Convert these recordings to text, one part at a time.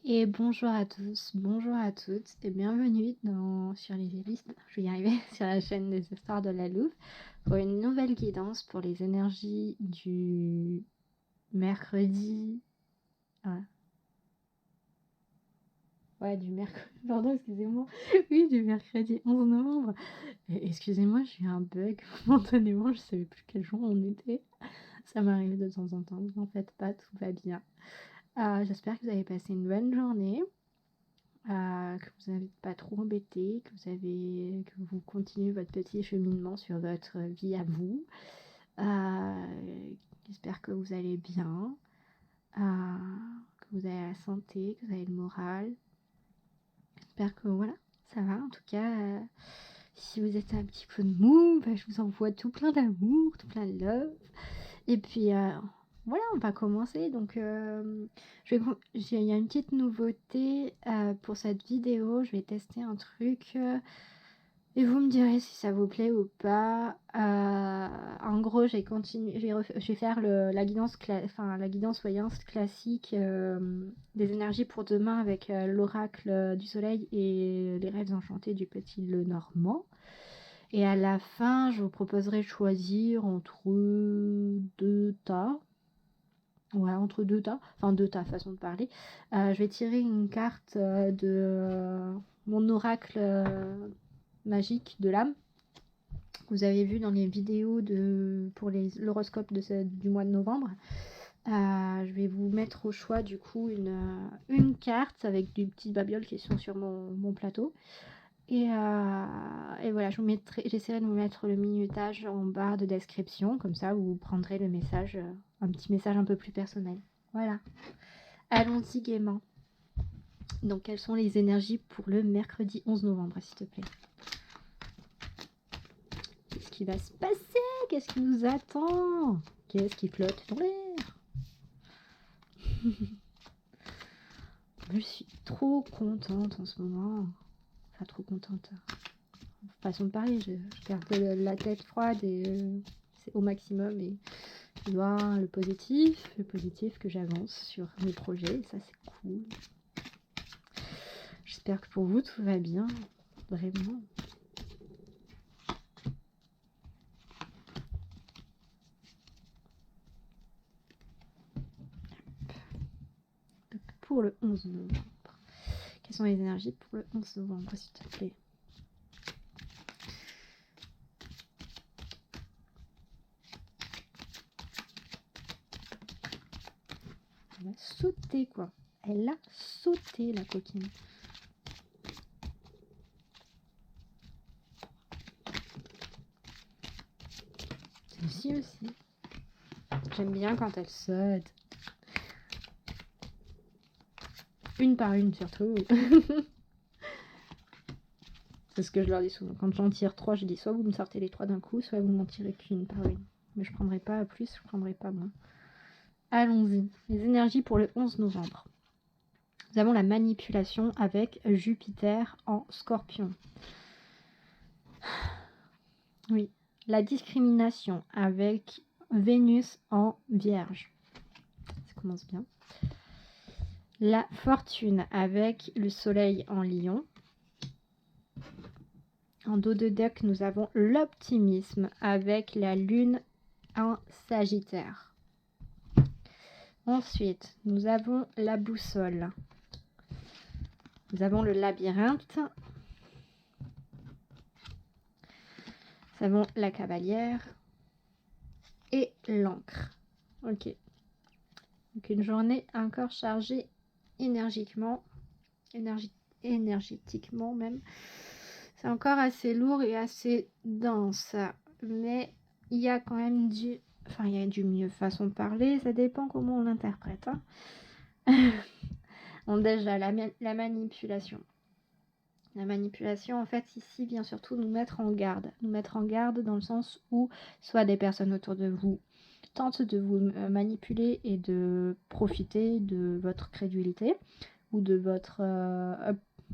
Et bonjour à tous, bonjour à toutes et bienvenue sur les listes, je vais y arriver, sur la chaîne des histoires de la Louve pour une nouvelle guidance pour les énergies du mercredi. Du mercredi, pardon, excusez-moi. Oui, du mercredi 11 novembre. Excusez-moi, j'ai eu un bug momentanément, je savais plus quel jour on était. Ça m'arrive de temps en temps, vous en faites pas, tout va bien. J'espère que vous avez passé une bonne journée. Que vous n'êtes pas trop embêté, que vous continuez votre petit cheminement sur votre vie à vous. J'espère que vous allez bien, que vous avez la santé, que vous avez le moral. J'espère que voilà, ça va. En tout cas, si vous êtes un petit peu de mou, je vous envoie tout plein d'amour, tout plein de love. Et puis voilà, on va commencer. Donc, il y a une petite nouveauté pour cette vidéo. Je vais tester un truc et vous me direz si ça vous plaît ou pas. En gros, je vais faire la guidance, la guidance voyance classique des énergies pour demain avec l'oracle du soleil et les rêves enchantés du petit Lenormand. Et à la fin, je vous proposerai de choisir entre deux tas. Ouais, entre deux tas. Enfin, deux tas, façon de parler. Je vais tirer une carte de mon oracle magique de l'âme. Vous avez vu dans les vidéos pour l'horoscope du mois de novembre. Je vais vous mettre au choix du coup une carte avec des petites babioles qui sont sur mon plateau. Et voilà, j'essaierai de vous mettre le minutage en barre de description, comme ça vous prendrez le message, un petit message un peu plus personnel. Voilà, allons-y gaiement. Donc quelles sont les énergies pour le mercredi 11 novembre, s'il te plaît? Qu'est-ce qui va se passer? Qu'est-ce qui nous attend? Qu'est-ce qui flotte dans l'air? Je suis trop contente en ce moment. Enfin, trop contente. Façon de parler, je garde la tête froide et c'est au maximum et je vois le positif que j'avance sur mes projets, ça c'est cool. J'espère que pour vous tout va bien, vraiment. Donc pour le 11 novembre, quelles sont les énergies pour le 11 novembre, s'il te plaît? Elle a sauté quoi. Elle a sauté la coquine. Celle-ci aussi. J'aime bien quand elle saute. Une par une surtout. C'est ce que je leur dis souvent. Quand j'en tire 3, je dis soit vous me sortez les 3 d'un coup, soit vous m'en tirez qu'une par une. Mais je prendrai pas plus, je prendrai pas moins. Allons-y. Les énergies pour le 11 novembre. Nous avons la manipulation avec Jupiter en Scorpion. Oui. La discrimination avec Vénus en Vierge. Ça commence bien. La fortune avec le soleil en Lion. En dos de deck, nous avons l'optimisme avec la lune en Sagittaire. Ensuite, nous avons la boussole. Nous avons le labyrinthe. Nous avons la cavalière et l'encre. Ok. Donc une journée encore chargée énergétiquement même. C'est encore assez lourd et assez dense. Mais il y a quand même il y a du mieux, façon de parler. Ça dépend comment on l'interprète. Bon, déjà, la manipulation. La manipulation, en fait, ici, vient surtout nous mettre en garde. Nous mettre en garde dans le sens où soit des personnes autour de vous tentent de vous manipuler et de profiter de votre crédulité ou de votre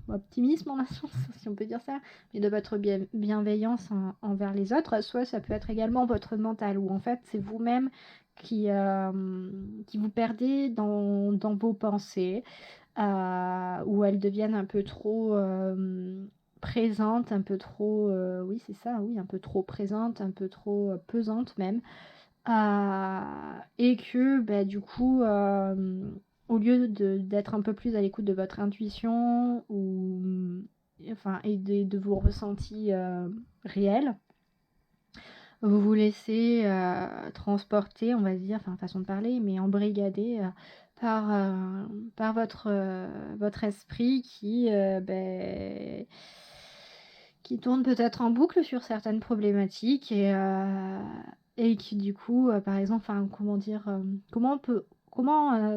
optimisme en un sens, si on peut dire ça, mais de votre bienveillance envers les autres. Soit ça peut être également votre mental, où en fait c'est vous-même qui vous perdez dans vos pensées, où elles deviennent un peu trop présentes, un peu trop, oui c'est ça, oui, un peu trop présentes, un peu trop pesantes même, et que du coup, au lieu d'être un peu plus à l'écoute de votre intuition et de vos ressentis réels, vous vous laissez transporter, on va dire, enfin façon de parler, mais embrigader par votre esprit qui tourne peut-être en boucle sur certaines problématiques et qui du coup, par exemple, enfin comment dire, comment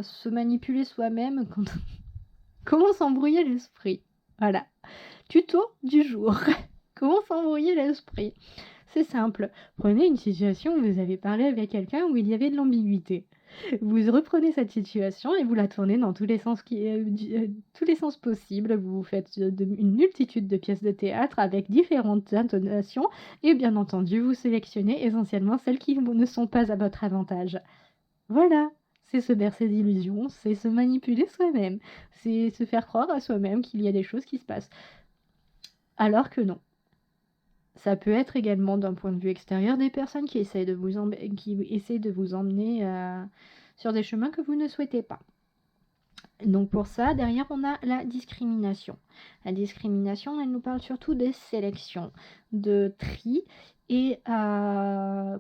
se manipuler soi-même comment s'embrouiller l'esprit. Voilà, tuto du jour. Comment s'embrouiller l'esprit. C'est simple. Prenez une situation où vous avez parlé avec quelqu'un où il y avait de l'ambiguïté. Vous reprenez cette situation et vous la tournez dans tous les sens tous les sens possibles. Vous faites une multitude de pièces de théâtre avec différentes intonations et bien entendu, vous sélectionnez essentiellement celles qui ne sont pas à votre avantage. Voilà, c'est se bercer d'illusions, c'est se manipuler soi-même, c'est se faire croire à soi-même qu'il y a des choses qui se passent. Alors que non. Ça peut être également d'un point de vue extérieur des personnes qui essayent de vous emmener sur des chemins que vous ne souhaitez pas. Donc pour ça, derrière, on a la discrimination. La discrimination, elle nous parle surtout des sélections, de tri et de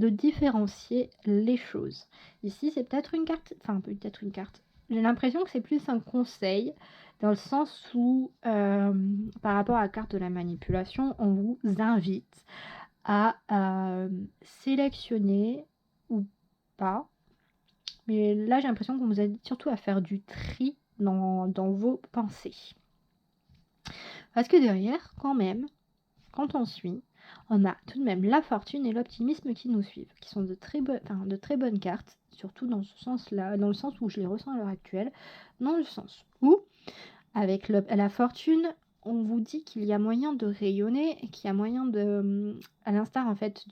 différencier les choses. Ici, c'est peut-être une carte, J'ai l'impression que c'est plus un conseil dans le sens où, par rapport à la carte de la manipulation, on vous invite à sélectionner ou pas. Mais là, j'ai l'impression qu'on vous invite surtout à faire du tri dans vos pensées. Parce que derrière, quand même, quand on suit, on a tout de même la fortune et l'optimisme qui nous suivent, qui sont de très bonnes cartes, surtout dans ce sens-là, dans le sens où je les ressens à l'heure actuelle, dans le sens où, avec la fortune, on vous dit qu'il y a moyen de rayonner et qu'il y a moyen de, à l'instar en fait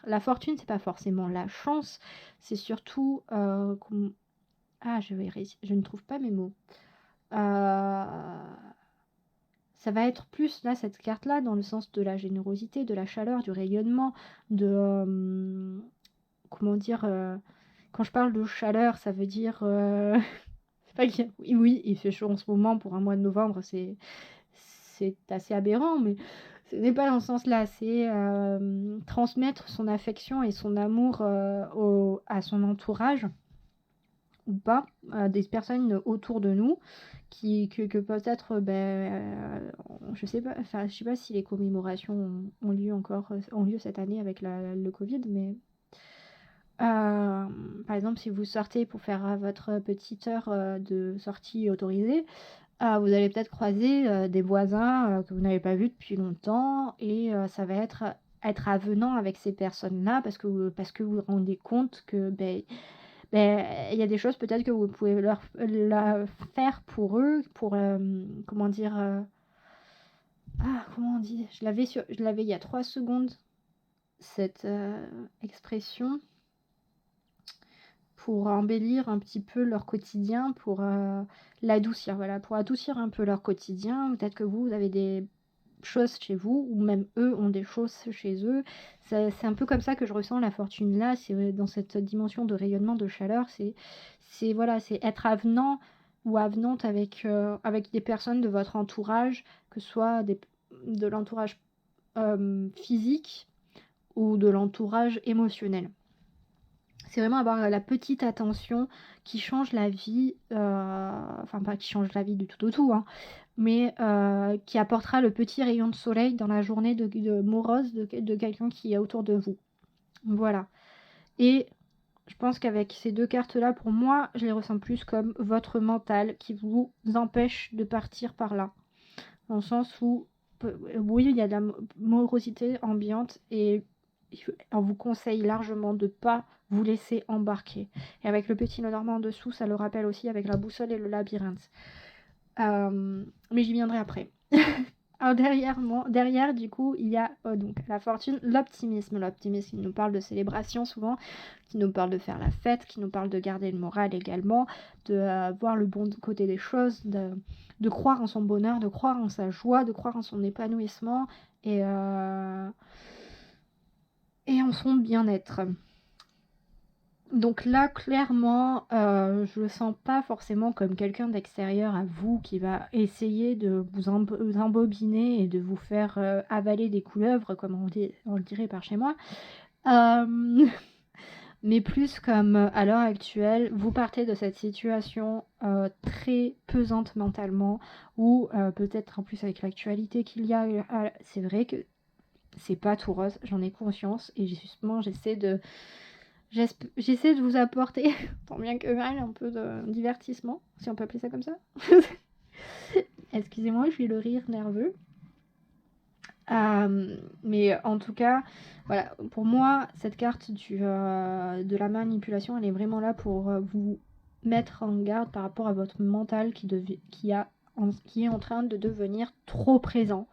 la fortune, c'est pas forcément la chance, c'est surtout je ne trouve pas mes mots. Ça va être plus là cette carte là dans le sens de la générosité, de la chaleur, du rayonnement, de quand je parle de chaleur, ça veut dire oui, il fait chaud en ce moment pour un mois de novembre, c'est assez aberrant, mais ce n'est pas dans ce sens-là. C'est transmettre son affection et son amour à son entourage ou pas, des personnes autour de nous que peut-être, je sais pas si les commémorations ont lieu cette année avec le Covid, mais par exemple, si vous sortez pour faire votre petite heure de sortie autorisée, vous allez peut-être croiser des voisins que vous n'avez pas vus depuis longtemps et ça va être avenant avec ces personnes-là parce que vous vous rendez compte que il y a des choses peut-être que vous pouvez leur faire pour eux, pour comment on dit, je l'avais il y a 3 secondes cette expression, pour embellir un petit peu leur quotidien, pour l'adoucir, voilà, pour adoucir un peu leur quotidien. Peut-être que vous avez des choses chez vous, ou même eux ont des choses chez eux. C'est un peu comme ça que je ressens la fortune là, c'est dans cette dimension de rayonnement, de chaleur, c'est être avenant ou avenante avec des personnes de votre entourage, que ce soit de l'entourage physique ou de l'entourage émotionnel. C'est vraiment avoir la petite attention qui change la vie, pas qui change la vie du tout au tout, hein, mais qui apportera le petit rayon de soleil dans la journée morose de quelqu'un qui est autour de vous. Voilà. Et je pense qu'avec ces 2 cartes-là, pour moi, je les ressens plus comme votre mental qui vous empêche de partir par là. Dans le sens où, oui, il y a de la morosité ambiante et on vous conseille largement de ne pas vous laisser embarquer. Et avec le petit Lenormand en dessous, ça le rappelle aussi avec la boussole et le labyrinthe. Mais j'y viendrai après. Alors derrière, du coup, il y a donc la fortune, l'optimisme. L'optimisme qui nous parle de célébration souvent, qui nous parle de faire la fête, qui nous parle de garder le moral également, de voir le bon côté des choses, de croire en son bonheur, de croire en sa joie, de croire en son épanouissement et en son bien-être. Donc là, clairement, je le sens pas forcément comme quelqu'un d'extérieur à vous qui va essayer de vous embobiner et de vous faire avaler des couleuvres, comme on le dirait par chez moi. Mais plus comme à l'heure actuelle, vous partez de cette situation très pesante mentalement, ou peut-être en plus avec l'actualité qu'il y a, c'est vrai que c'est pas tout rose, j'en ai conscience, et justement j'essaie de vous apporter, tant bien que mal, un peu de divertissement, si on peut appeler ça comme ça. Excusez-moi, j'ai le rire nerveux. Mais en tout cas, voilà, pour moi, cette carte de la manipulation, elle est vraiment là pour vous mettre en garde par rapport à votre mental qui est en train de devenir trop présent,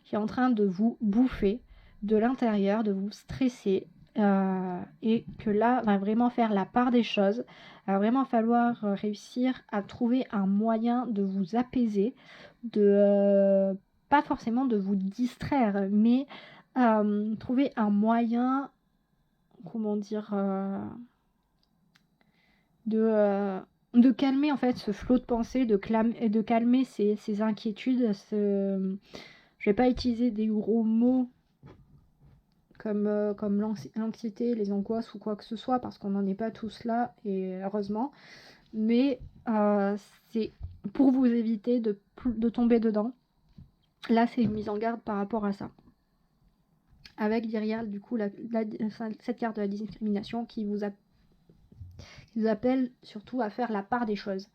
qui est en train de vous bouffer de l'intérieur, de vous stresser, et que là, va vraiment faire la part des choses. Il va vraiment falloir réussir à trouver un moyen de vous apaiser, pas forcément de vous distraire, mais trouver un moyen, comment dire, de calmer en fait ce flot de pensée, de calmer ces inquiétudes. Je vais pas utiliser des gros mots comme l'anxiété, les angoisses ou quoi que ce soit, parce qu'on n'en est pas tous là, et heureusement. Mais c'est pour vous éviter de tomber dedans. Là, c'est une mise en garde par rapport à ça. Avec derrière, du coup, cette carte de la discrimination qui vous appelle surtout à faire la part des choses.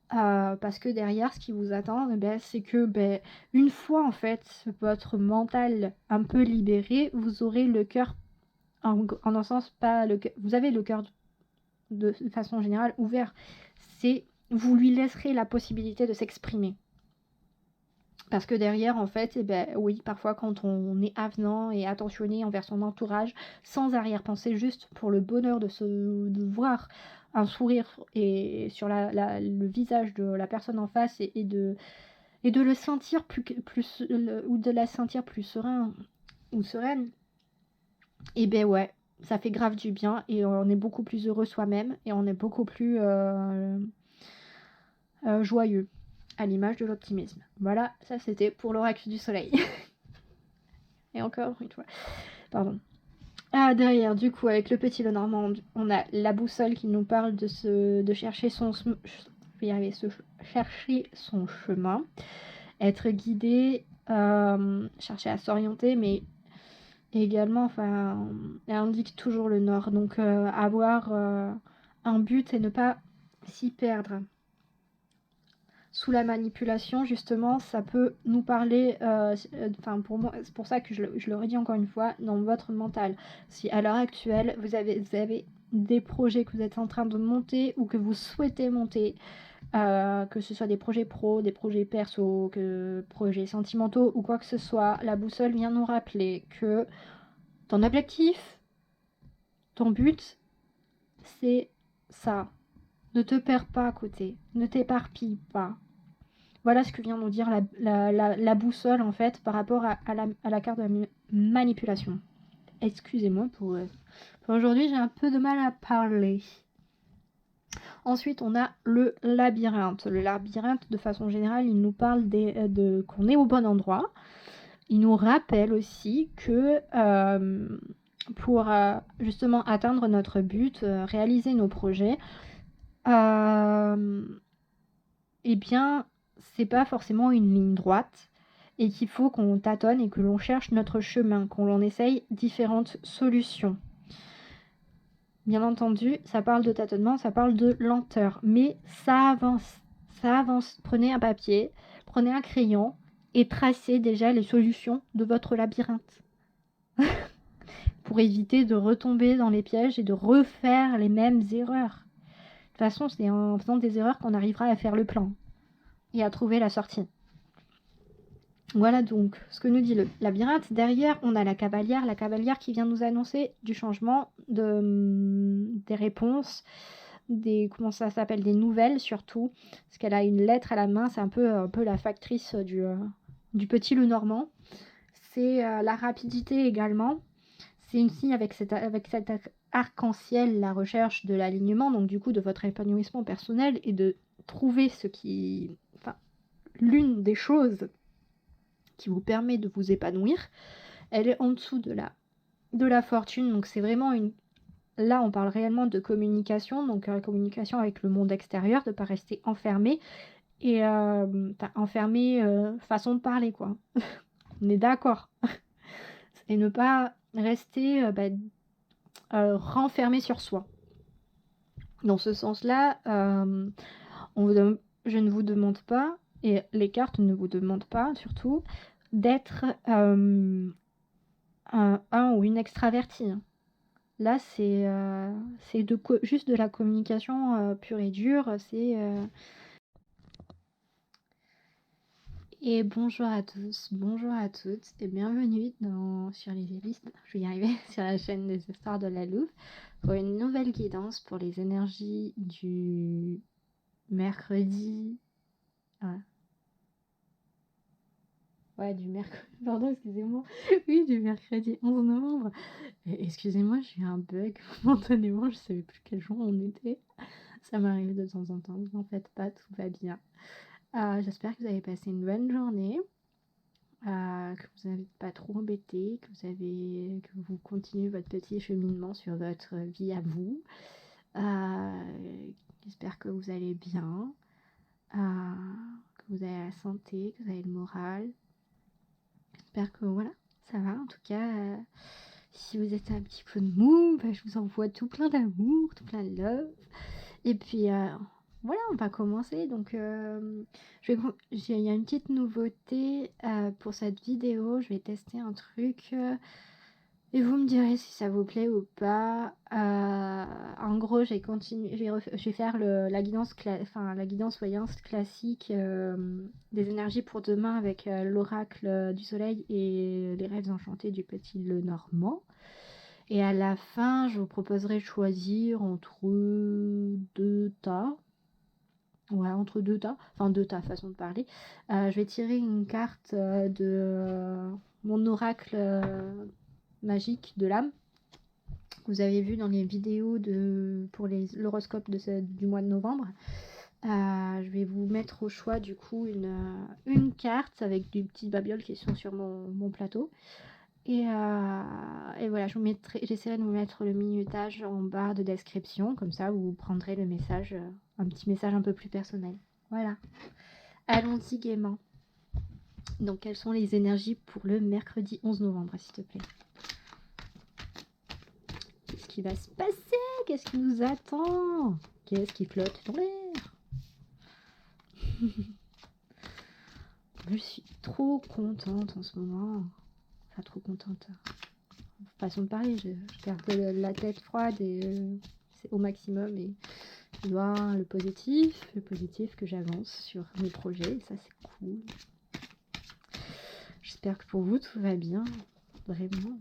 Parce que derrière, ce qui vous attend, c'est que une fois en fait votre mental un peu libéré, vous aurez le cœur, en un sens, pas le cœur, vous avez le cœur de façon générale ouvert. Vous lui laisserez la possibilité de s'exprimer. Parce que derrière, en fait, oui, parfois quand on est avenant et attentionné envers son entourage, sans arrière-pensée, juste pour le bonheur de voir un sourire sur le visage de la personne en face et de le sentir ou de la sentir plus serein ou sereine, et ouais, ça fait grave du bien et on est beaucoup plus heureux soi-même et on est beaucoup plus joyeux, à l'image de l'optimisme. Voilà, ça c'était pour l'oracle du soleil. Et encore une fois, pardon. Derrière, du coup, avec le petit Lenormand, on a la boussole qui nous parle de chercher chercher son chemin, être guidé, chercher à s'orienter, mais également, enfin, elle indique toujours le nord, donc avoir un but et ne pas s'y perdre. Sous la manipulation, justement, ça peut nous parler, pour moi, c'est pour ça que je le redis encore une fois, dans votre mental. Si à l'heure actuelle, vous avez des projets que vous êtes en train de monter ou que vous souhaitez monter, que ce soit des projets pro, des projets perso, projets sentimentaux ou quoi que ce soit, la boussole vient nous rappeler que ton objectif, ton but, c'est ça. Ne te perds pas à côté, ne t'éparpille pas. Voilà ce que vient nous dire la boussole en fait par rapport à la carte de la manipulation. Excusez-moi pour aujourd'hui, j'ai un peu de mal à parler. Ensuite, on a le labyrinthe. Le labyrinthe, de façon générale, il nous parle qu'on est au bon endroit. Il nous rappelle aussi que pour justement atteindre notre but, réaliser nos projets, eh bien, c'est pas forcément une ligne droite et qu'il faut qu'on tâtonne et que l'on cherche notre chemin, qu'on essaye différentes solutions. Bien entendu, ça parle de tâtonnement, ça parle de lenteur, mais ça avance. Ça avance. Prenez un papier, prenez un crayon et tracez déjà les solutions de votre labyrinthe. Pour éviter de retomber dans les pièges et de refaire les mêmes erreurs. De toute façon, c'est en faisant des erreurs qu'on arrivera à faire le plan et à trouver la sortie. Voilà donc ce que nous dit le labyrinthe. Derrière, on a la cavalière qui vient nous annoncer du changement, des réponses, comment ça s'appelle, des nouvelles surtout, parce qu'elle a une lettre à la main, c'est un peu la factrice du petit Lenormand. C'est la rapidité également. C'est une signe avec cet arc-en-ciel, la recherche de l'alignement, donc du coup de votre épanouissement personnel et de trouver l'une des choses qui vous permet de vous épanouir. Elle est en dessous de la fortune, donc c'est vraiment là on parle réellement de communication, donc communication avec le monde extérieur, de ne pas rester enfermé, et enfermé façon de parler quoi. On est d'accord. Et ne pas rester renfermé sur soi. Dans ce sens-là, je ne vous demande pas, et les cartes ne vous demandent pas surtout, d'être un ou une extravertie. Là, c'est juste de la communication pure et dure. Et bonjour à tous, bonjour à toutes, et bienvenue sur les listes, je vais y arriver, sur la chaîne des histoires de la Louve, pour une nouvelle guidance pour les énergies du mercredi. Du mercredi, pardon, excusez-moi. Oui, du mercredi 11 novembre. Excusez-moi, j'ai eu un bug momentanément, je savais plus quel jour on était. Ça m'arrive de temps en temps, vous en faites pas, tout va bien. J'espère que vous avez passé une bonne journée, que vous n'êtes pas trop embêté, que vous continuez votre petit cheminement sur votre vie à vous. J'espère que vous allez bien, que vous avez la santé, que vous avez le moral. J'espère que voilà, ça va. En tout cas, si vous êtes un petit peu de mou, je vous envoie tout plein d'amour, tout plein de love. Et puis voilà, on va commencer. Donc il y a une petite nouveauté pour cette vidéo. Je vais tester un truc. Et vous me direz si ça vous plaît ou pas. En gros, je vais faire la guidance voyance classique des énergies pour demain avec l'oracle du soleil et les rêves enchantés du petit Lenormand. Et à la fin, je vous proposerai de choisir entre deux tas. Ouais, entre deux tas. Enfin, deux tas, façon de parler. Je vais tirer une carte de mon oracle magique de l'âme. Vous avez vu dans les vidéos pour l'horoscope du mois de novembre. Je vais vous mettre au choix du coup une carte avec des petites babioles qui sont sur mon plateau. Et voilà, j'essaierai de vous mettre le minutage en barre de description, comme ça vous prendrez le message, un petit message un peu plus personnel. Voilà. Allons-y gaiement. Donc quelles sont les énergies pour le mercredi 11 novembre, s'il te plaît? Qu'est-ce qui va se passer? Qu'est-ce qui nous attend? Qu'est-ce qui flotte dans l'air? Je suis trop contente en ce moment. Enfin, trop contente. Façon de parler, je garde la tête froide et c'est au maximum. Et je vois le positif que j'avance sur mes projets. Et ça, c'est cool. J'espère que pour vous, tout va bien. Vraiment.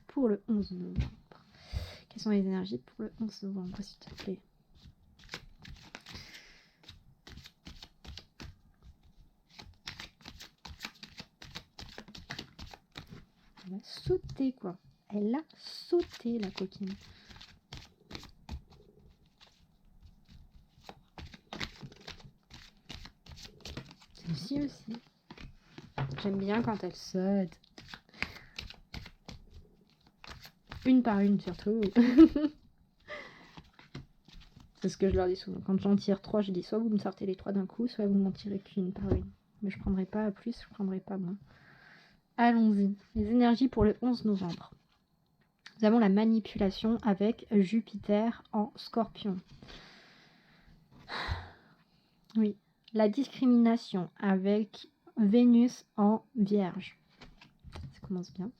Pour le 11 novembre. Quelles sont les énergies pour le 11 novembre, s'il te plaît? Elle a sauté, quoi. Elle a sauté, la coquine. Celle-ci aussi. J'aime bien quand elle saute. Une par une, surtout. C'est ce que je leur dis souvent. Quand j'en tire 3, je dis soit vous me sortez les 3 d'un coup, soit vous m'en tirez qu'une par une. Mais je prendrai pas plus, je prendrai pas moins. Allons-y. Les énergies pour le 11 novembre. Nous avons la manipulation avec Jupiter en Scorpion. Oui. La discrimination avec Vénus en Vierge. Ça commence bien.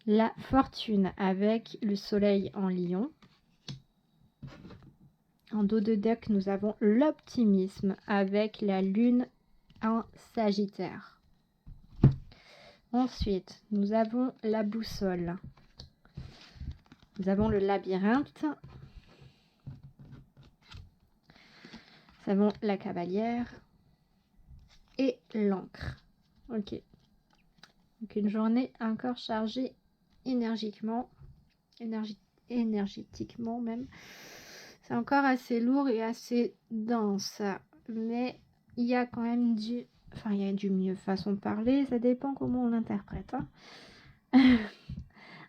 la fortune avec le soleil en lion. En dos de deck, nous avons l'optimisme avec la lune en sagittaire. Ensuite, nous avons la boussole. Nous avons le labyrinthe. Nous avons la cavalière et l'encre. Ok. Donc une journée encore chargée énergiquement même. C'est encore assez lourd et assez dense. Mais il y a quand même du... Enfin, il y a du mieux façon de parler. Ça dépend comment on l'interprète.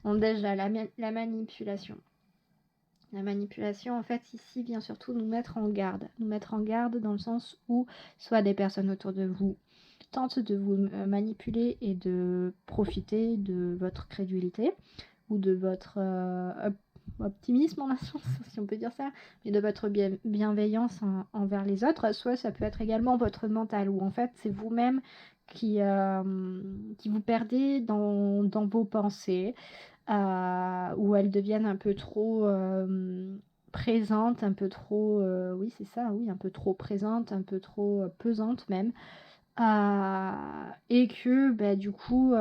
Bon, déjà, la manipulation. La manipulation, en fait, ici, vient surtout nous mettre en garde. Nous mettre en garde dans le sens où soit des personnes autour de vous tentent de vous manipuler et de profiter de votre crédulité ou de votre optimisme en un sens, si on peut dire ça, mais de votre bienveillance envers les autres. Soit ça peut être également votre mental, où en fait, c'est vous-même qui vous perdez dans vos pensées, où elles deviennent un peu trop présentes, un peu trop, oui c'est ça, oui, un peu trop présentes, un peu trop pesantes même, et que bah, du coup,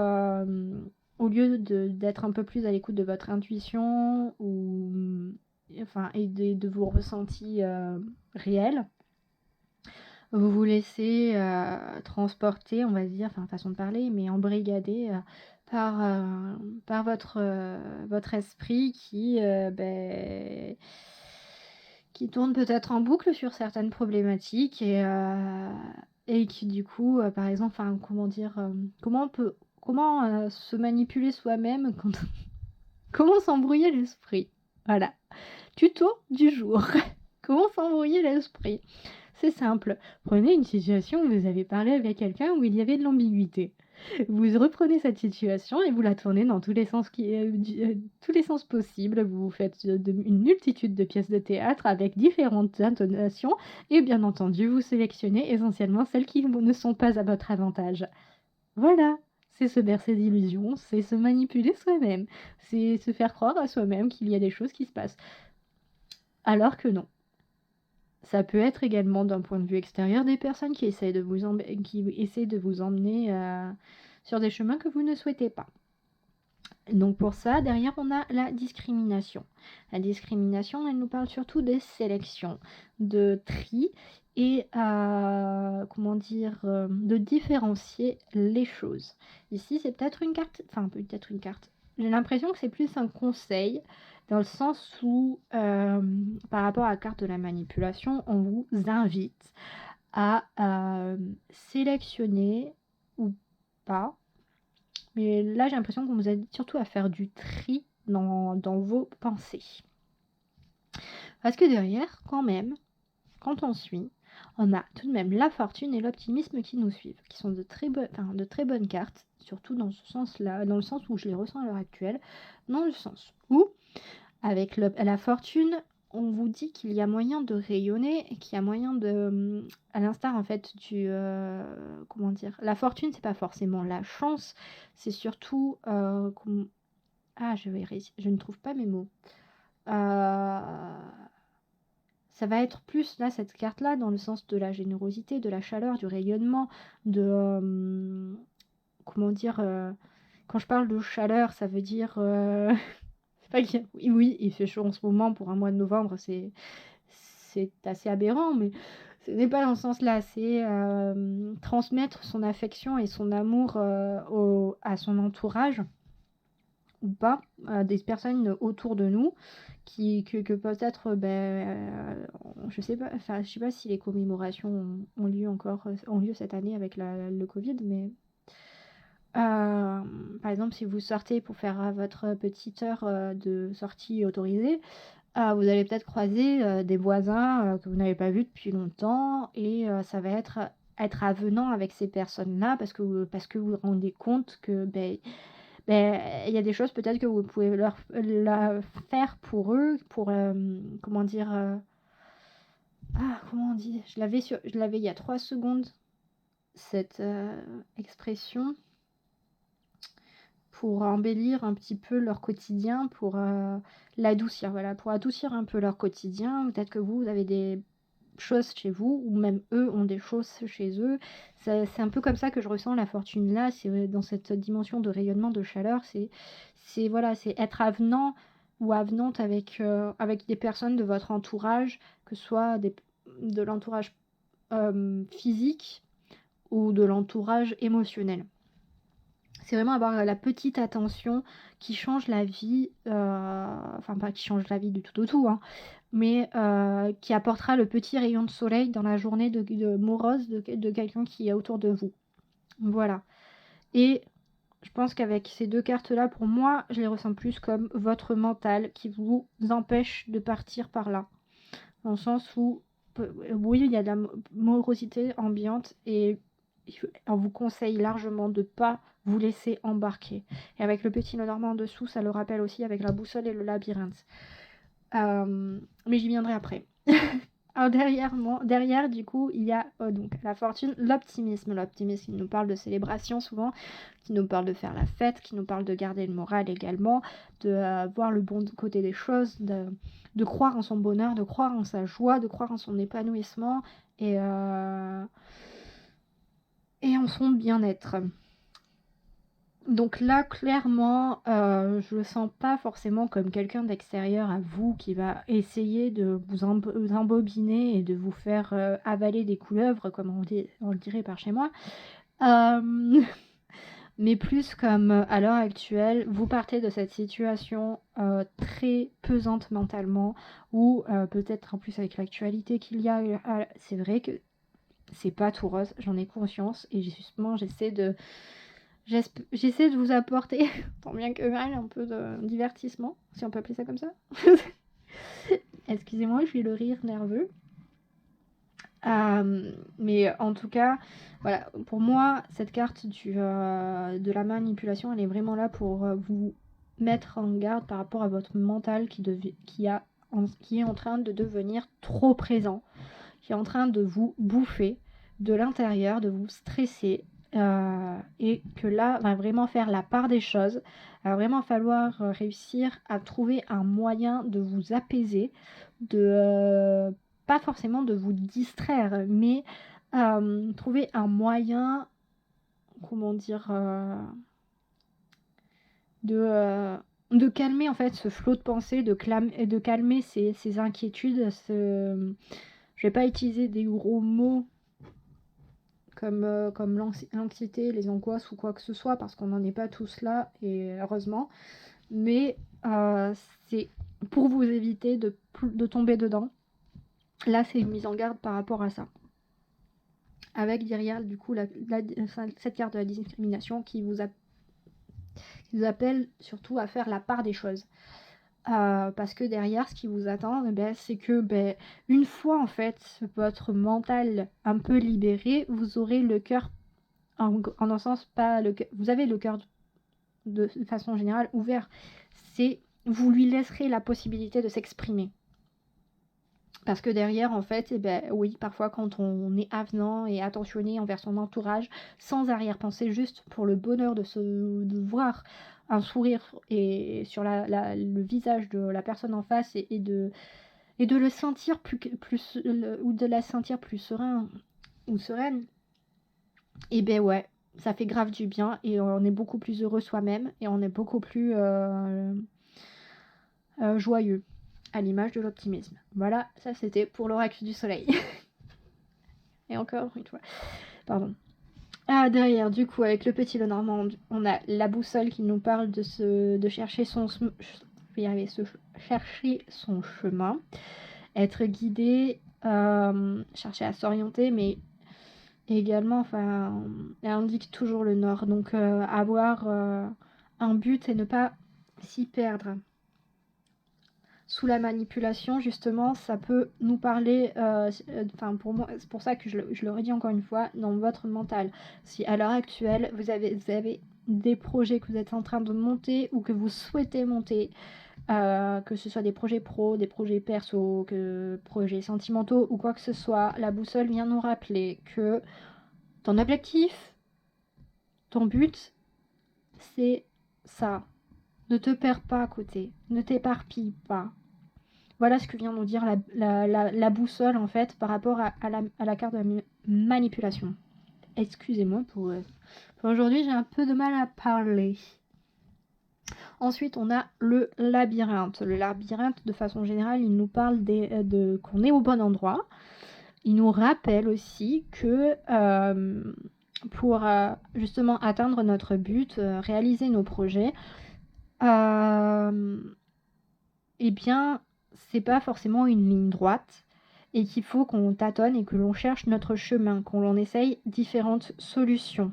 au lieu d'être un peu plus à l'écoute de votre intuition et de vos ressentis réels, vous vous laissez transporter, on va dire, enfin façon de parler, mais embrigadé par votre esprit qui tourne peut-être en boucle sur certaines problématiques et qui du coup, par exemple, comment se manipuler soi-même comment s'embrouiller l'esprit. Voilà, tuto du jour. Comment s'embrouiller l'esprit. C'est simple. Prenez une situation où vous avez parlé avec quelqu'un où il y avait de l'ambiguïté. Vous reprenez cette situation et vous la tournez dans tous les sens tous les sens possibles. Vous faites une multitude de pièces de théâtre avec différentes intonations et bien entendu, vous sélectionnez essentiellement celles qui ne sont pas à votre avantage. Voilà, c'est se bercer d'illusions, c'est se manipuler soi-même, c'est se faire croire à soi-même qu'il y a des choses qui se passent. Alors que non. Ça peut être également d'un point de vue extérieur des personnes qui essaient de vous emmener sur des chemins que vous ne souhaitez pas. Donc pour ça, derrière, on a la discrimination. La discrimination, elle nous parle surtout des sélections, de tri et de différencier les choses. Ici, c'est peut-être une carte, J'ai l'impression que c'est plus un conseil dans le sens où, par rapport à la carte de la manipulation, on vous invite à sélectionner ou pas. Mais là, j'ai l'impression qu'on vous invite surtout à faire du tri dans vos pensées. Parce que derrière, quand même, quand on suit, on a tout de même la fortune et l'optimisme qui nous suivent, qui sont de très bonnes cartes, surtout dans ce sens-là, dans le sens où je les ressens à l'heure actuelle, dans le sens où, avec la fortune, on vous dit qu'il y a moyen de rayonner et qu'il y a moyen de, à l'instar en fait la fortune, c'est pas forcément la chance, c'est surtout je ne trouve pas mes mots. Ça va être plus là cette carte là dans le sens de la générosité, de la chaleur, du rayonnement, de quand je parle de chaleur, ça veut dire oui, il fait chaud en ce moment pour un mois de novembre, c'est assez aberrant, mais ce n'est pas dans ce sens-là. C'est transmettre son affection et son amour à son entourage ou pas, des personnes autour de nous que peut-être, je sais pas si les commémorations ont lieu cette année avec le Covid, mais par exemple, si vous sortez pour faire votre petite heure de sortie autorisée, vous allez peut-être croiser des voisins que vous n'avez pas vus depuis longtemps et ça va être avenant avec ces personnes-là parce que vous vous rendez compte que il y a des choses peut-être que vous pouvez leur faire pour eux, pour comment on dit, je l'avais il y a 3 secondes cette expression. pour embellir un petit peu leur quotidien, pour l'adoucir, voilà, pour adoucir un peu leur quotidien. Peut-être que vous avez des choses chez vous, ou même eux ont des choses chez eux. C'est un peu comme ça que je ressens la fortune là, c'est dans cette dimension de rayonnement, de chaleur, c'est voilà, c'est être avenant ou avenante avec des personnes de votre entourage, que ce soit de l'entourage physique ou de l'entourage émotionnel. C'est vraiment avoir la petite attention qui change la vie, enfin pas qui change la vie du tout au tout, hein, mais qui apportera le petit rayon de soleil dans la journée morose de quelqu'un qui est autour de vous. Voilà. Et je pense qu'avec ces 2 cartes-là, pour moi, je les ressens plus comme votre mental qui vous empêche de partir par là. Dans le sens où, oui, il y a de la morosité ambiante et on vous conseille largement de ne pas vous laisser embarquer. Et avec le petit Lenormand en dessous, ça le rappelle aussi avec la boussole et le labyrinthe. Mais j'y viendrai après. Alors derrière du coup, il y a donc la fortune, l'optimisme. L'optimisme qui nous parle de célébration souvent, qui nous parle de faire la fête, qui nous parle de garder le moral également, de voir le bon côté des choses, de croire en son bonheur, de croire en sa joie, de croire en son épanouissement et en son bien-être. Donc là, clairement, je le sens pas forcément comme quelqu'un d'extérieur à vous qui va essayer de vous embobiner et de vous faire avaler des couleuvres, comme on le dirait par chez moi. Mais plus comme à l'heure actuelle, vous partez de cette situation très pesante mentalement, ou peut-être en plus avec l'actualité qu'il y a, c'est vrai que c'est pas tout rose, j'en ai conscience, et justement j'essaie de vous apporter, tant bien que mal, un peu de divertissement, si on peut appeler ça comme ça. Excusez-moi, j'ai le rire nerveux. Mais en tout cas, voilà, pour moi, cette carte de la manipulation, elle est vraiment là pour vous mettre en garde par rapport à votre mental qui est en train de devenir trop présent, qui est en train de vous bouffer de l'intérieur, de vous stresser, et que là, va vraiment faire la part des choses. Il va vraiment falloir réussir à trouver un moyen de vous apaiser, pas forcément de vous distraire, mais trouver un moyen, comment dire, de calmer en fait ce flot de pensée, de calmer ces inquiétudes. Je vais pas utiliser des gros mots comme l'anxiété, les angoisses ou quoi que ce soit, parce qu'on n'en est pas tous là, et heureusement. Mais c'est pour vous éviter de tomber dedans. Là, c'est une mise en garde par rapport à ça. Avec derrière, du coup, cette carte de la discrimination qui vous appelle surtout à faire la part des choses. Parce que derrière, ce qui vous attend, c'est que une fois en fait votre mental un peu libéré, vous aurez le cœur, en un sens, vous avez le cœur de façon générale ouvert. Vous lui laisserez la possibilité de s'exprimer. Parce que derrière, en fait, oui, parfois quand on est avenant et attentionné envers son entourage, sans arrière-pensée, juste pour le bonheur de voir un sourire sur le visage de la personne en face et de le sentir plus ou de la sentir plus serein ou sereine, ouais, ça fait grave du bien et on est beaucoup plus heureux soi-même et on est beaucoup plus joyeux, à l'image de l'optimisme. Voilà, ça c'était pour l'oracle du soleil. Et encore une fois, pardon. Derrière, du coup, avec le petit Lenormand, on a la boussole qui nous parle de chercher chercher son chemin, être guidé, chercher à s'orienter, mais également, enfin, elle indique toujours le nord, donc avoir un but et ne pas s'y perdre. Sous la manipulation, justement, ça peut nous parler, pour moi, c'est pour ça que je le redis encore une fois, dans votre mental. Si à l'heure actuelle, vous avez des projets que vous êtes en train de monter ou que vous souhaitez monter, que ce soit des projets pro, des projets perso, projets sentimentaux ou quoi que ce soit, la boussole vient nous rappeler que ton objectif, ton but, c'est ça. Ne te perds pas à côté. Ne t'éparpille pas. Voilà ce que vient nous dire la boussole, en fait, par rapport à la carte de la manipulation. Excusez-moi pour aujourd'hui, j'ai un peu de mal à parler. Ensuite, on a le labyrinthe. Le labyrinthe, de façon générale, il nous parle qu'on est au bon endroit. Il nous rappelle aussi que pour justement atteindre notre but, réaliser nos projets, eh bien, c'est pas forcément une ligne droite et qu'il faut qu'on tâtonne et que l'on cherche notre chemin, qu'on en essaye différentes solutions.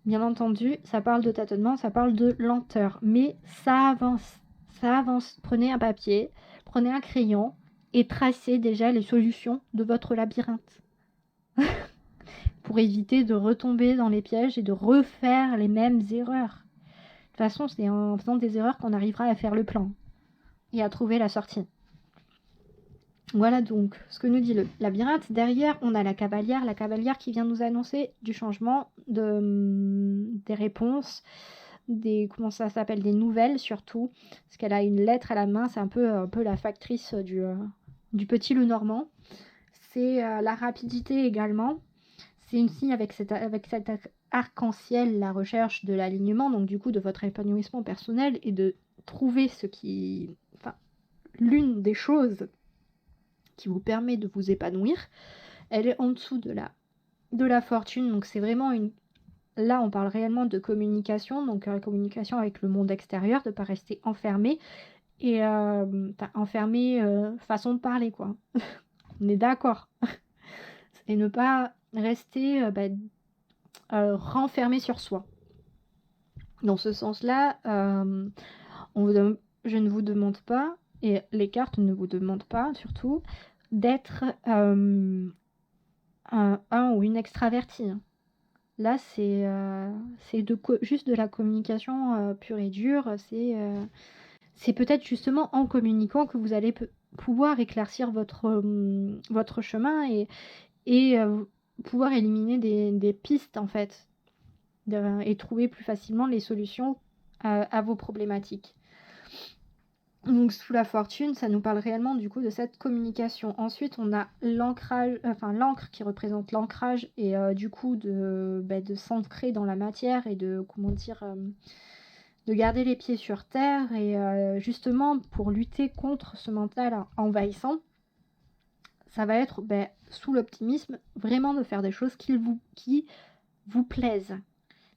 Bien entendu, ça parle de tâtonnement, ça parle de lenteur, mais ça avance, ça avance. Prenez un papier, prenez un crayon et tracez déjà les solutions de votre labyrinthe. Pour éviter de retomber dans les pièges et de refaire les mêmes erreurs. De toute façon, c'est en faisant des erreurs qu'on arrivera à faire le plan et à trouver la sortie. Voilà donc ce que nous dit le labyrinthe. Derrière, on a la cavalière qui vient nous annoncer du changement des réponses, comment ça s'appelle, des nouvelles surtout, parce qu'elle a une lettre à la main, c'est un peu la factrice du petit loup normand. C'est la rapidité également. C'est une signe avec cet arc-en-ciel, la recherche de l'alignement, donc du coup de votre épanouissement personnel et de trouver l'une des choses qui vous permet de vous épanouir. Elle est en dessous de la fortune, donc c'est vraiment là on parle réellement de communication, donc communication avec le monde extérieur, de ne pas rester enfermé et enfermé façon de parler quoi. On est d'accord. Et ne pas rester renfermé sur soi. Dans ce sens-là, je ne vous demande pas, et les cartes ne vous demandent pas surtout, d'être un ou une extravertie. Là, c'est juste de la communication pure et dure. C'est peut-être justement en communiquant que vous allez pouvoir éclaircir votre chemin et pouvoir éliminer des pistes en fait et trouver plus facilement les solutions à vos problématiques. Donc sous la fortune, ça nous parle réellement du coup de cette communication. Ensuite, on a l'ancrage, l'encre qui représente l'ancrage et du coup de s'ancrer dans la matière et de de garder les pieds sur terre et justement pour lutter contre ce mental envahissant. Ça va être sous l'optimisme vraiment de faire des choses qui vous plaisent,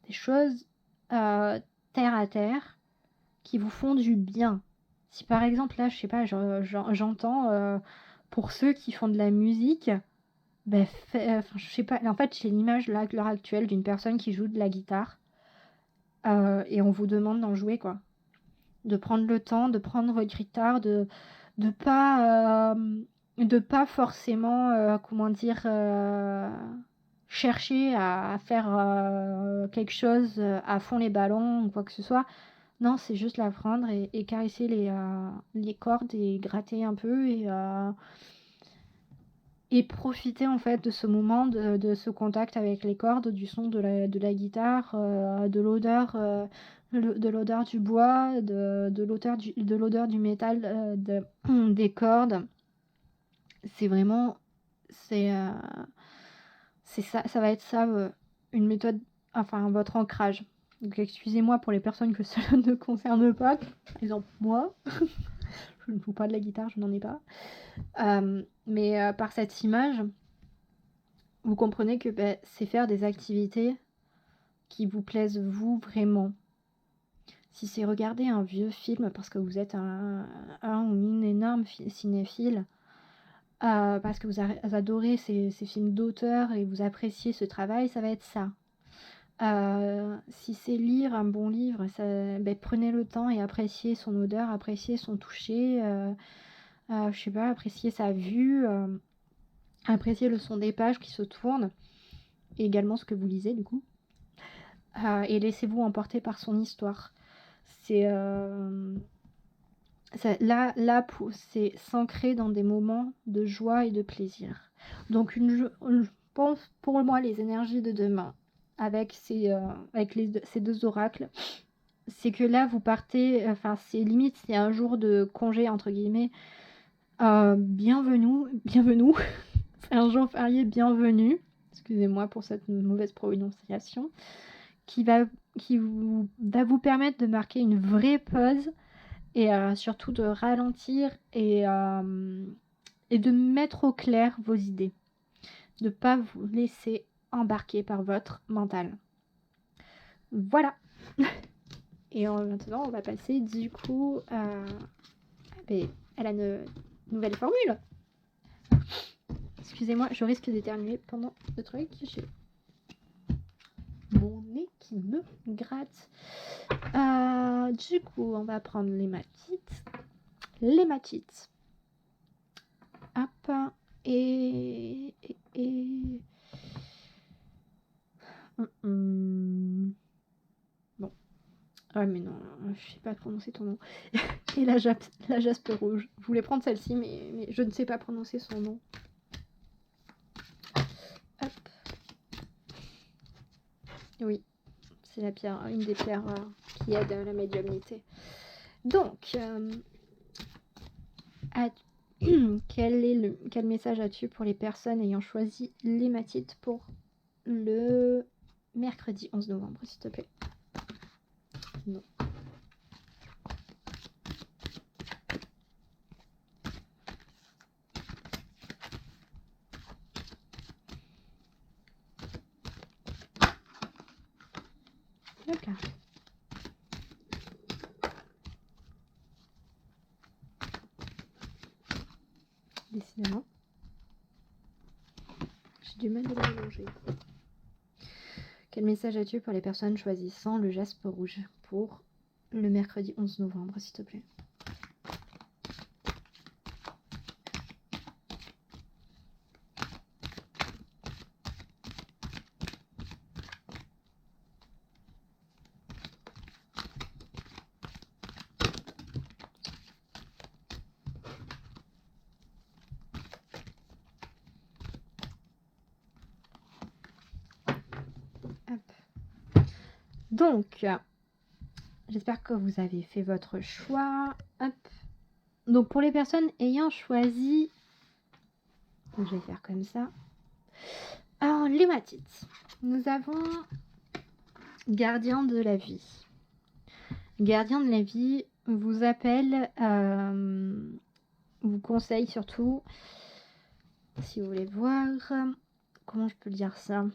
des choses terre à terre qui vous font du bien. Si par exemple là, je sais pas, j'entends pour ceux qui font de la musique, je sais pas, en fait j'ai l'image là à l'heure actuelle d'une personne qui joue de la guitare et on vous demande d'en jouer quoi, de prendre le temps, de prendre votre guitare, de pas forcément chercher à faire quelque chose à fond les ballons ou quoi que ce soit. Non, c'est juste la prendre et caresser les cordes et gratter un peu et profiter en fait de ce moment, de ce contact avec les cordes, du son de la guitare, de l'odeur du bois, de l'odeur du métal, des cordes. C'est vraiment, c'est ça va être ça, une méthode, enfin votre ancrage. Donc excusez-moi pour les personnes que cela ne concerne pas, par exemple moi, je ne joue pas de la guitare, je n'en ai pas. Mais par cette image, vous comprenez que c'est faire des activités qui vous plaisent vous vraiment. Si c'est regarder un vieux film parce que vous êtes un ou une énorme cinéphile, parce que vous adorez ces films d'auteur et vous appréciez ce travail, ça va être ça. Si c'est lire un bon livre, prenez le temps et appréciez son odeur, appréciez son toucher, je sais pas, appréciez sa vue, appréciez le son des pages qui se tournent, et également ce que vous lisez du coup. Et laissez-vous emporter par son histoire. C'est c'est s'ancrer dans des moments de joie et de plaisir. Donc je pense pour moi les énergies de demain avec ces deux oracles, c'est que là, vous partez, enfin, c'est limite, c'est un jour de congé, entre guillemets. Bienvenue. C'est un jour férié bienvenue. Excusez-moi pour cette mauvaise prononciation. Qui va vous permettre de marquer une vraie pause et surtout de ralentir et de mettre au clair vos idées. De ne pas vous laisser embarquer par votre mental. Voilà. Et maintenant, on va passer du coup à la nouvelle formule. Excusez-moi, je risque d'éternuer pendant le truc. J'ai mon nez qui me gratte. Du coup, on va prendre l'hématite. L'hématite. Hop. Et... Bon. Ah mais non, je sais pas prononcer ton nom. Et la jaspe rouge. Je voulais prendre celle-ci, mais je ne sais pas prononcer son nom. Hop. Oui, c'est la pierre, une des pierres qui aide à la médiumnité. Donc, quel message as-tu pour les personnes ayant choisi l'hématite pour le mercredi 11 novembre, s'il te plaît? Non. D'accord. Décidément. J'ai du mal à le mélanger. Quel message as-tu pour les personnes choisissant le jaspe rouge pour le mercredi 11 novembre, s'il te plaît? Donc, j'espère que vous avez fait votre choix. Hop. Donc, pour les personnes ayant choisi... Je vais faire comme ça. Alors, l'hématite. Nous avons gardien de la vie. Gardien de la vie vous appelle, vous conseille surtout, si vous voulez voir, comment je peux dire ça?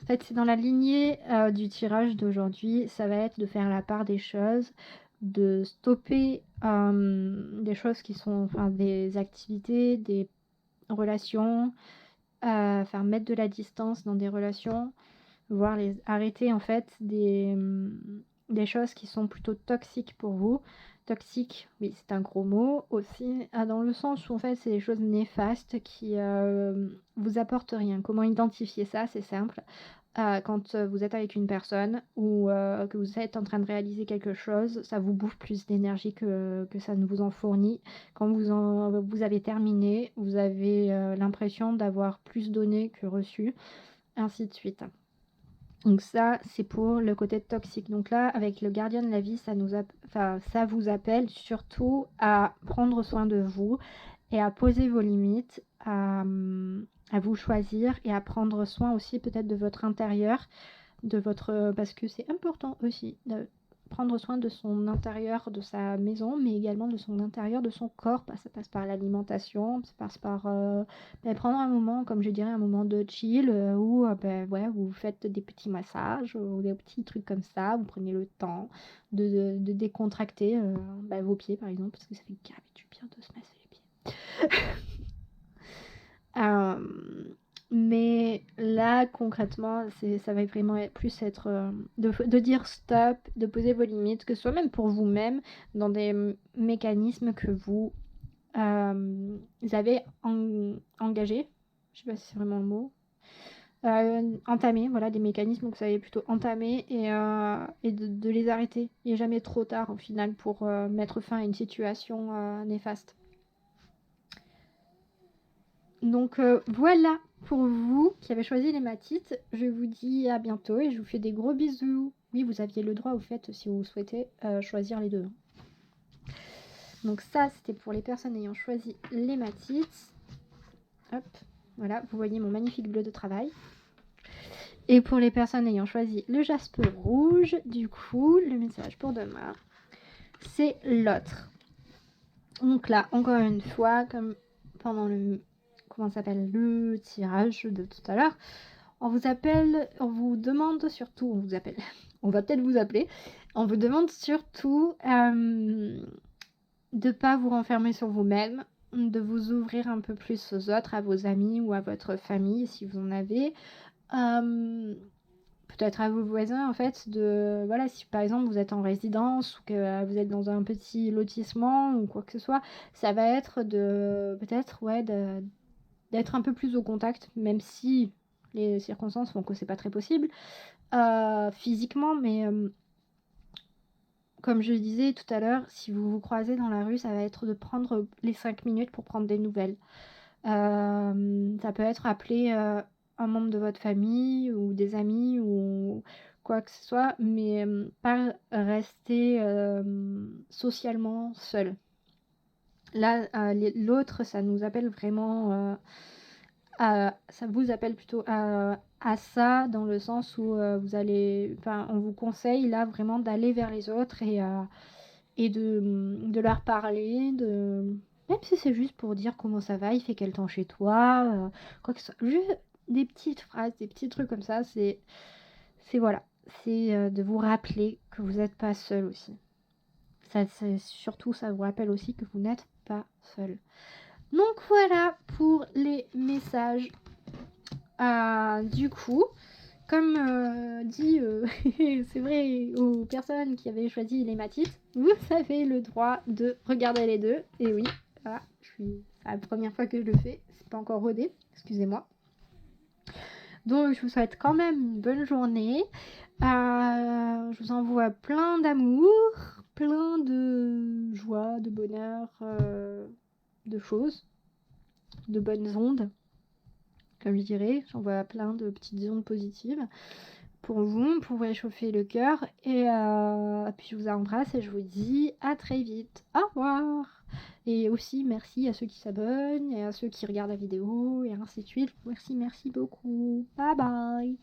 En fait, c'est dans la lignée du tirage d'aujourd'hui, ça va être de faire la part des choses, de stopper des choses qui sont, enfin, des activités, des relations, faire mettre de la distance dans des relations, voire les arrêter en fait des choses qui sont plutôt toxiques pour vous. Toxique, oui, c'est un gros mot aussi, dans le sens où en fait c'est des choses néfastes qui vous apportent rien. Comment identifier ça? C'est simple. Quand vous êtes avec une personne ou que vous êtes en train de réaliser quelque chose, ça vous bouffe plus d'énergie que ça ne vous en fournit. Quand vous avez terminé, vous avez l'impression d'avoir plus donné que reçu, ainsi de suite. Donc ça, c'est pour le côté toxique. Donc là, avec le gardien de la vie, ça vous appelle surtout à prendre soin de vous et à poser vos limites, à vous choisir et à prendre soin aussi peut-être de votre intérieur, parce que c'est important aussi de prendre soin de son intérieur, de sa maison, mais également de son intérieur, de son corps. Ça passe par l'alimentation, ça passe par prendre un moment, comme je dirais, un moment de chill où vous faites des petits massages ou des petits trucs comme ça. Vous prenez le temps de décontracter vos pieds, par exemple, parce que ça fait grave du bien de se masser les pieds. Mais là, concrètement, ça va vraiment plus être de dire stop, de poser vos limites, que ce soit même pour vous-même, dans des mécanismes que vous avez engagés. Je sais pas si c'est vraiment le mot. Entamer, voilà, des mécanismes que vous avez plutôt entamés et de les arrêter. Il n'est jamais trop tard, au final, pour mettre fin à une situation néfaste. Donc voilà pour vous qui avez choisi l'hématite, je vous dis à bientôt et je vous fais des gros bisous. Oui, vous aviez le droit au fait si vous souhaitez choisir les deux. Donc ça, c'était pour les personnes ayant choisi l'hématite. Hop, voilà, vous voyez mon magnifique bleu de travail. Et pour les personnes ayant choisi le jaspe rouge, du coup, le message pour demain, c'est l'autre. Donc là, encore une fois, comme pendant le tirage de tout à l'heure, on vous demande surtout, on va peut-être vous appeler, on vous demande surtout de pas vous renfermer sur vous-même, de vous ouvrir un peu plus aux autres, à vos amis ou à votre famille si vous en avez. Peut-être à vos voisins en fait, voilà, si par exemple vous êtes en résidence ou que vous êtes dans un petit lotissement ou quoi que ce soit, ça va être d'être un peu plus au contact, même si les circonstances font que c'est pas très possible physiquement, mais comme je le disais tout à l'heure, si vous vous croisez dans la rue, ça va être de prendre les 5 minutes pour prendre des nouvelles. Ça peut être appeler un membre de votre famille ou des amis ou quoi que ce soit, mais pas rester socialement seul. Là, l'autre, ça nous appelle vraiment ça vous appelle plutôt à ça, dans le sens où on vous conseille là vraiment d'aller vers les autres et de leur parler, même si c'est juste pour dire comment ça va, il fait quel temps chez toi, quoi que ce soit. Juste des petites phrases, des petits trucs comme ça, c'est voilà. C'est de vous rappeler que vous n'êtes pas seul aussi. Surtout, ça vous rappelle aussi que vous n'êtes pas seul. Donc voilà pour les messages. Du coup, comme dit, c'est vrai, aux personnes qui avaient choisi l'hématite, vous avez le droit de regarder les deux. Et oui, voilà, c'est la première fois que je le fais, c'est pas encore rodé, excusez-moi. Donc je vous souhaite quand même une bonne journée. Je vous envoie plein d'amour, plein de joie, de bonheur, de choses, de bonnes ondes. Comme je dirais, j'envoie plein de petites ondes positives pour vous réchauffer le cœur. Et puis je vous embrasse et je vous dis à très vite. Au revoir. Et aussi merci à ceux qui s'abonnent et à ceux qui regardent la vidéo et ainsi de suite. Merci beaucoup. Bye bye.